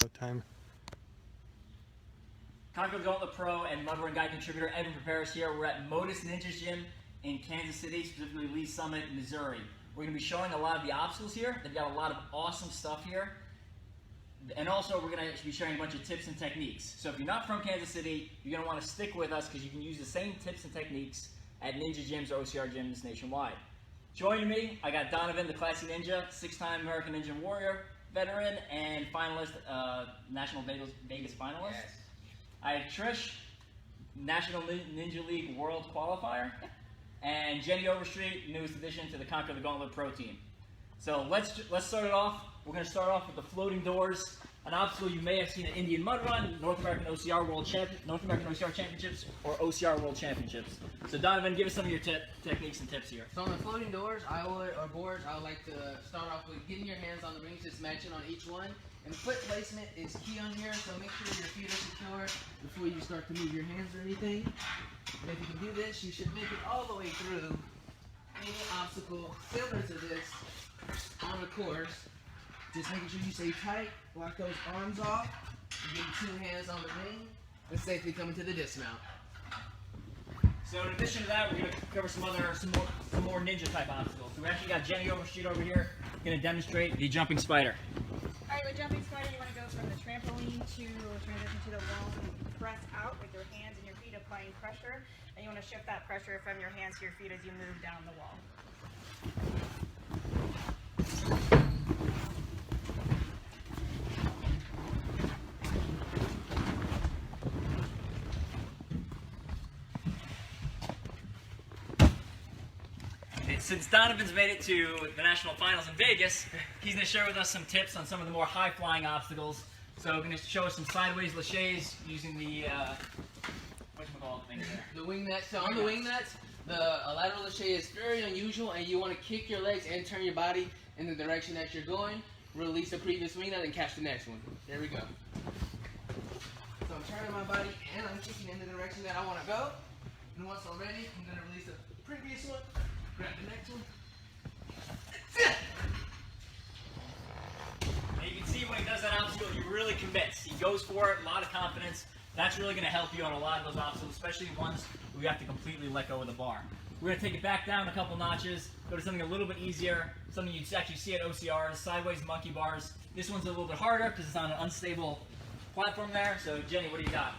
Time. Conquer the Gauntlet Pro and Mud Run Guy contributor Evan Perperis here. We're at Motus Ninja's gym in Kansas City, specifically Lee Summit, Missouri. We're going to be showing a lot of the obstacles here. They've got a lot of awesome stuff here. And also we're going to be sharing a bunch of tips and techniques. So if you're not from Kansas City, you're going to want to stick with us because you can use the same tips and techniques at ninja gyms or OCR gyms nationwide. Joining me, I got Donovan, the classy ninja, 6-time American Ninja Warrior veteran and finalist, National Vegas finalist. Yes. I have Trisch, National Ninja League World Qualifier, and Jenny Overstreet, newest addition to the Conquer the Gauntlet Pro team. So let's start it off. We're going to start off with the floating doors, an obstacle you may have seen at Indian Mud Run, North American OCR Championships, or OCR World Championships. So Donovan, give us some of your techniques and tips here. So on the floating doors, boards, I would like to start off with getting your hands on the rings, just matching on each one. And foot placement is key on here, so make sure your feet are secure before you start to move your hands or anything. And if you can do this, you should make it all the way through any obstacle similar to this on the course. Just making sure you stay tight, lock those arms off, and get your 2 hands on the ring, and safely come into the dismount. So in addition to that, we're going to cover some more ninja type obstacles. So we actually got Jenny Overstreet over here, going to demonstrate the jumping spider. Alright, with jumping spider, you want to go from the trampoline to transition to the wall and press out with your hands and your feet applying pressure. And you want to shift that pressure from your hands to your feet as you move down the wall. Since Donovan's made it to the national finals in Vegas, he's going to share with us some tips on some of the more high-flying obstacles. So we're going to show us some sideways laches using the, whatchamacallit thing there? The wing nut. So on the wing nuts, the lateral lache is very unusual, and you want to kick your legs and turn your body in the direction that you're going. Release the previous wing nut and catch the next one. There we go. So I'm turning my body and I'm kicking in the direction that I want to go. And once I'm ready, I'm going to release the previous one. Grab the next one. And you can see when he does that obstacle, he really commits. He goes for it, a lot of confidence. That's really going to help you on a lot of those obstacles, especially ones where you have to completely let go of the bar. We're going to take it back down a couple notches, go to something a little bit easier, something you actually see at OCRs, sideways monkey bars. This one's a little bit harder because it's on an unstable platform there. So Jenny, what do you got?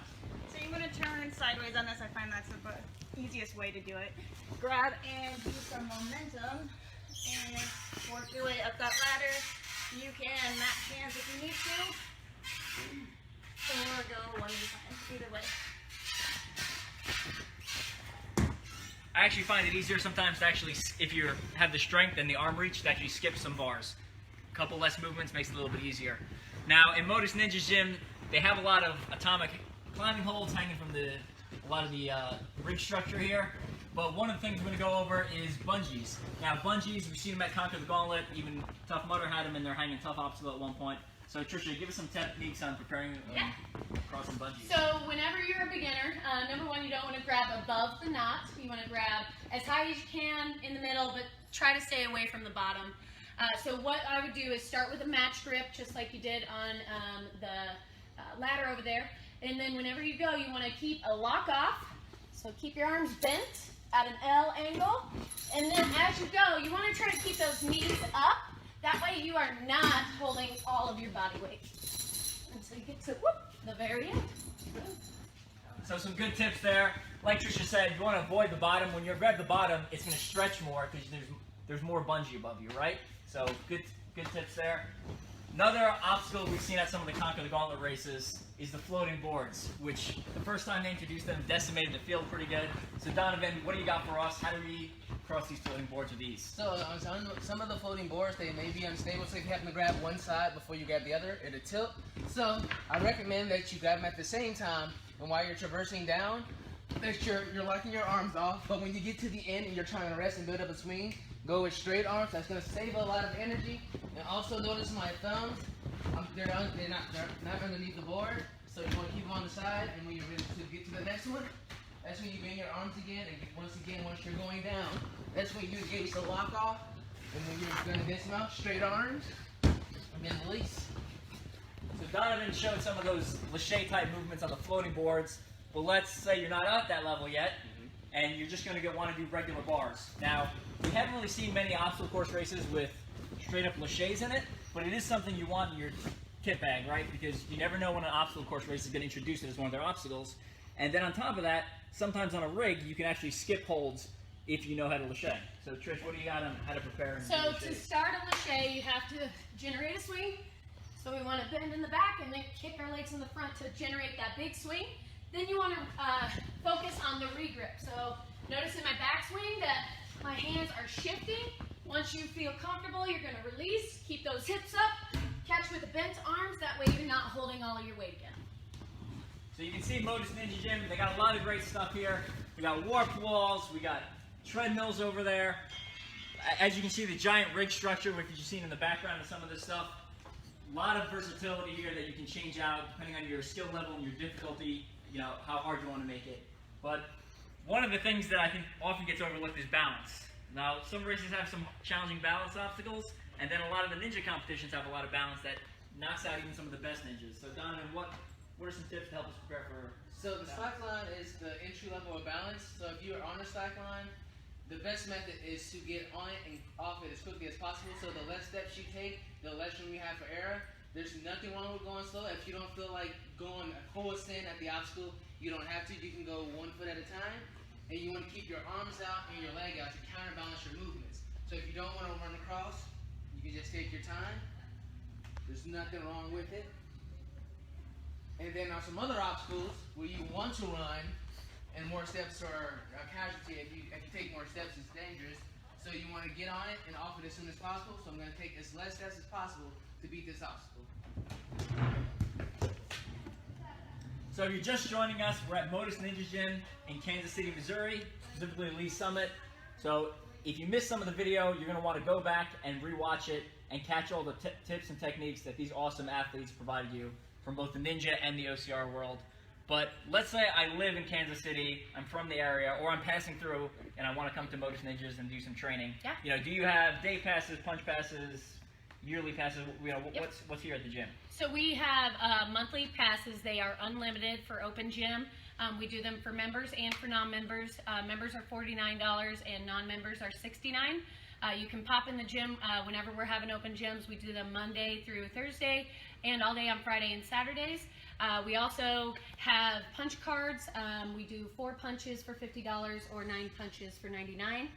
So you want to turn sideways on this. I find that's the easiest way to do it. Grab and use some momentum and work your way up that ladder. You can match hands if you need to, or go one at a time, either way. I actually find it easier sometimes to actually, if you have the strength and the arm reach, to actually skip some bars. A couple less movements makes it a little bit easier. Now in Motus Ninja's gym, they have a lot of atomic climbing holds hanging from a lot of the rig structure here. But one of the things we're going to go over is bungees. Now bungees, we've seen them at Conquer the Gauntlet, even Tough Mudder had them in their hanging tough obstacle at one point. So Tricia, give us some techniques on preparing crossing bungees. So whenever you're a beginner, number one, you don't want to grab above the knot. You want to grab as high as you can in the middle, but try to stay away from the bottom. So what I would do is start with a match grip, just like you did on the ladder over there. And then whenever you go, you want to keep a lock off. So keep your arms bent at an L angle. And then as you go, you want to try to keep those knees up. That way you are not holding all of your body weight until you get to the very end. So some good tips there. Like Tricia said, you want to avoid the bottom. When you grab the bottom, it's going to stretch more because there's more bungee above you, right? So good tips there. Another obstacle we've seen at some of the Conquer the Gauntlet races is the floating boards, which the first time they introduced them decimated the field pretty good. So Donovan, what do you got for us? How do we cross these floating boards with ease? So on some of the floating boards, they may be unstable, so if you happen to grab one side before you grab the other, it'll tilt. So I recommend that you grab them at the same time, and while you're traversing down, that you're locking your arms off, but when you get to the end and you're trying to rest and build up a swing, go with straight arms. That's going to save a lot of energy. And also notice my thumbs, they're not underneath the board, so you want to keep them on the side, and when you're ready to get to the next one, that's when you bring your arms again, and once you're going down, that's when you engage the lock off, and when you're going to dismount, straight arms, and then release. So Donovan showed some of those Laches type movements on the floating boards, but let's say you're not at that level yet, and you're just going to want to do regular bars. Now, we haven't really seen many obstacle course races with straight up Laches in it, but it is something you want in your kit bag, right? Because you never know when an obstacle course race is going to introduce it as one of their obstacles. And then on top of that, sometimes on a rig, you can actually skip holds if you know how to Laches. So Trish, what do you got on how to prepare? And So do to start a Laches, you have to generate a swing. So we want to bend in the back and then kick our legs in the front to generate that big swing. Then you want to focus on the regrip. So notice in my backswing that my hands are shifting. Once you feel comfortable, you're going to release. Keep those hips up. Catch with the bent arms. That way you're not holding all of your weight again. So you can see Motus Ninja Gym. They got a lot of great stuff here. We got warped walls. We got treadmills over there. As you can see, the giant rig structure, which you've seen in the background of some of this stuff. A lot of versatility here that you can change out depending on your skill level and your difficulty, you know, how hard you want to make it. But one of the things that I think often gets overlooked is balance. Now, some races have some challenging balance obstacles, and then a lot of the ninja competitions have a lot of balance that knocks out even some of the best ninjas. So Donovan, what are some tips to help us prepare for? So the slack line is the entry level of balance. So if you're on a slack line, the best method is to get on it and off it as quickly as possible. So the less steps you take, the less room you have for error. There's nothing wrong with going slow. If you don't feel like going a full extend at the obstacle, you don't have to. You can go 1 foot at a time. And you want to keep your arms out and your leg out to counterbalance your movements. So if you don't want to run across, you can just take your time. There's nothing wrong with it. And then on some other obstacles where you want to run, and more steps are a casualty. If you take more steps, it's dangerous. So you want to get on it and off it as soon as possible. So I'm going to take as less steps as possible to beat this obstacle. So if you're just joining us, we're at Motus Ninja Gym in Kansas City, Missouri, specifically Lee Summit. So if you missed some of the video, you're going to want to go back and rewatch it and catch all the tips and techniques that these awesome athletes provided you from both the ninja and the OCR world. But let's say I live in Kansas City, I'm from the area, or I'm passing through and I want to come to Motus Ninjas and do some training. Yeah. You know, do you have day passes, punch passes, yearly passes? You know, Yep. what's here at the gym? So we have monthly passes. They are unlimited for open gym. We do them for members and for non-members. Members are $49 and non-members are $69. You can pop in the gym whenever we're having open gyms. We do them Monday through Thursday and all day on Friday and Saturdays. We also have punch cards. We do 4 punches for $50 or 9 punches for $99.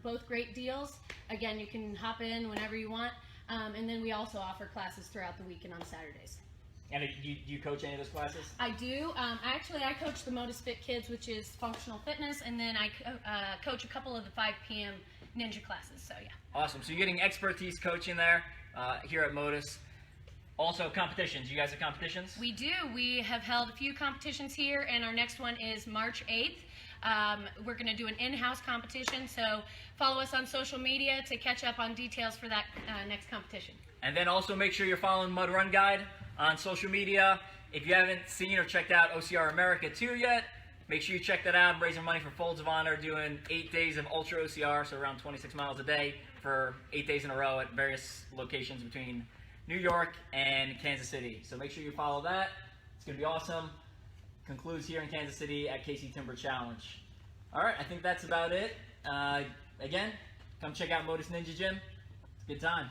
Both great deals. Again, you can hop in whenever you want. And then we also offer classes throughout the week and on Saturdays. And do you coach any of those classes? I do. Actually, I coach the Motus Fit Kids, which is functional fitness, and then I coach a couple of the 5 p.m. ninja classes. So yeah. Awesome. So you're getting expertise coaching there here at Motus. Also competitions. You guys have competitions? We do. We have held a few competitions here, and our next one is March 8th. We're going to do an in-house competition, so follow us on social media to catch up on details for that next competition. And then also make sure you're following Mud Run Guide on social media. If you haven't seen or checked out OCR America 2 yet, make sure you check that out. I'm raising money for Folds of Honor, doing 8 days of Ultra-OCR, so around 26 miles a day for 8 days in a row at various locations between New York and Kansas City. So make sure you follow that. It's going to be awesome. Concludes here in Kansas City at KC Timber Challenge. All right, I think that's about it. Again, come check out Motus Ninja Gym. It's a good time.